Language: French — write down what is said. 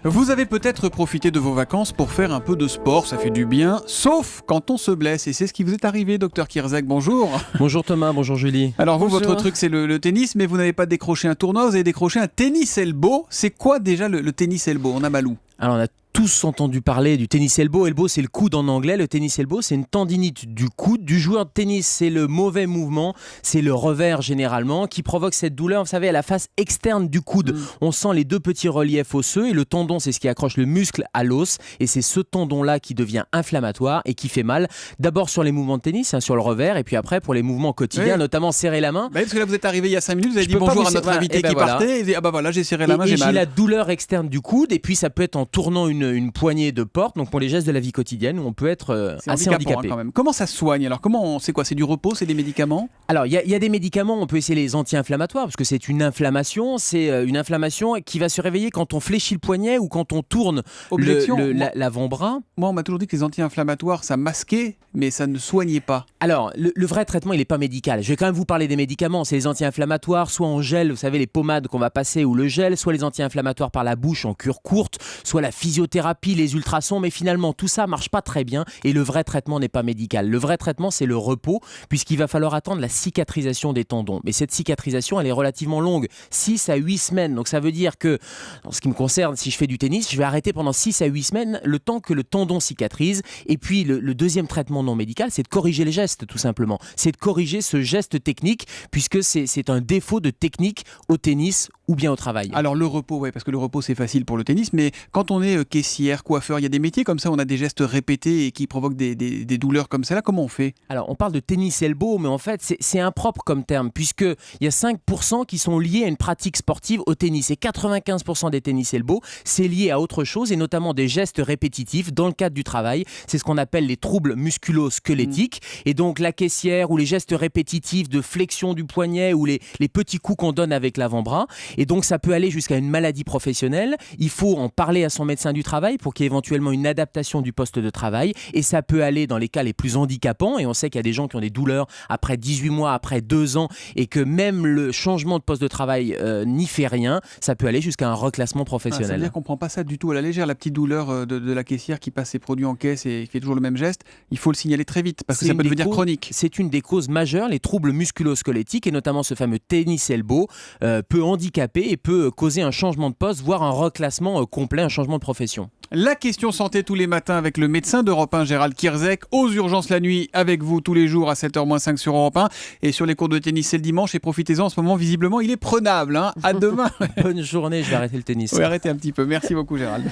Vous avez peut-être profité de vos vacances pour faire un peu de sport, ça fait du bien, sauf quand on se blesse. Et c'est ce qui vous est arrivé, docteur Kirzek, bonjour. Bonjour Thomas, bonjour Julie. Alors vous, Bonjour. votre truc c'est le tennis, mais vous n'avez pas décroché un tournoi, vous avez décroché un tennis elbow. C'est quoi déjà le tennis elbow? On a Malou. Alors on a tous entendu parler du tennis elbow. Elbow, c'est le coude en anglais. Le tennis elbow, c'est une tendinite du coude du joueur de tennis. C'est le mauvais mouvement, c'est le revers généralement qui provoque cette douleur, vous savez, à la face externe du coude. On sent les deux petits reliefs osseux et le tendon, c'est ce qui accroche le muscle à l'os. Et c'est ce tendon-là qui devient inflammatoire et qui fait mal. D'abord sur les mouvements de tennis, sur le revers, et puis après pour les mouvements quotidiens, notamment serrer la main. Parce que là, vous êtes arrivé il y a 5 minutes, vous avez dit bonjour à notre invité qui partait. Et vous dites, ah bah voilà, j'ai serré la main, j'ai mal. J'ai la douleur externe du coude, et puis ça peut être en tournant une poignée de porte, donc pour les gestes de la vie quotidienne où on peut être assez handicapé. Quand même. Comment ça se soigne? Alors c'est quoi? C'est du repos? C'est des médicaments? Alors il y a des médicaments, on peut essayer les anti-inflammatoires parce que c'est une inflammation qui va se réveiller quand on fléchit le poignet ou quand on tourne l'avant-bras. Moi on m'a toujours dit que les anti-inflammatoires ça masquait mais ça ne soignait pas. Alors le vrai traitement il n'est pas médical. Je vais quand même vous parler des médicaments, c'est les anti-inflammatoires soit en gel, vous savez les pommades qu'on va passer ou le gel, soit les anti-inflammatoires par la bouche en cure courte, soit la physiothérapie, les ultrasons, mais finalement tout ça marche pas très bien et le vrai traitement n'est pas médical. Le vrai traitement c'est le repos puisqu'il va falloir attendre la cicatrisation des tendons. Mais cette cicatrisation elle est relativement longue, 6 à 8 semaines. Donc ça veut dire que, en ce qui me concerne, si je fais du tennis, je vais arrêter pendant 6 à 8 semaines le temps que le tendon cicatrise. Et puis le deuxième traitement non médical c'est de corriger les gestes tout simplement. C'est de corriger ce geste technique puisque c'est un défaut de technique au tennis ou bien au travail. Alors le repos, ouais, parce que le repos c'est facile pour le tennis, mais quand on est caissière, coiffeur, il y a des métiers comme ça, on a des gestes répétés et qui provoquent des douleurs comme ça, là, comment on fait? Alors on parle de tennis elbow, mais en fait c'est impropre comme terme, puisqu'il y a 5% qui sont liés à une pratique sportive au tennis, et 95% des tennis elbow, c'est lié à autre chose, et notamment des gestes répétitifs dans le cadre du travail. C'est ce qu'on appelle les troubles musculo-squelettiques, et donc la caissière ou les gestes répétitifs de flexion du poignet ou les petits coups qu'on donne avec l'avant-bras. Et donc ça peut aller jusqu'à une maladie professionnelle. Il faut en parler à son médecin du travail pour qu'il y ait éventuellement une adaptation du poste de travail. Et ça peut aller dans les cas les plus handicapants. Et on sait qu'il y a des gens qui ont des douleurs après 18 mois, après 2 ans, et que même le changement de poste de travail n'y fait rien. Ça peut aller jusqu'à un reclassement professionnel. Ça veut dire qu'on ne prend pas ça du tout à la légère. La petite douleur de la caissière qui passe ses produits en caisse et qui fait toujours le même geste, il faut le signaler très vite parce que ça peut devenir chronique. C'est une des causes majeures, les troubles musculo-squelettiques, et notamment ce fameux tennis elbow peut handicaper et peut causer un changement de poste, voire un reclassement complet, un changement de profession. La question santé tous les matins avec le médecin d'Europe 1, Gérald Kirzek, aux urgences la nuit avec vous tous les jours à 7h-5 sur Europe 1 et sur les cours de tennis c'est le dimanche et profitez-en en ce moment, visiblement il est prenable. À demain. Bonne journée, je vais arrêter le tennis. Oui, arrêtez un petit peu. Merci beaucoup Gérald.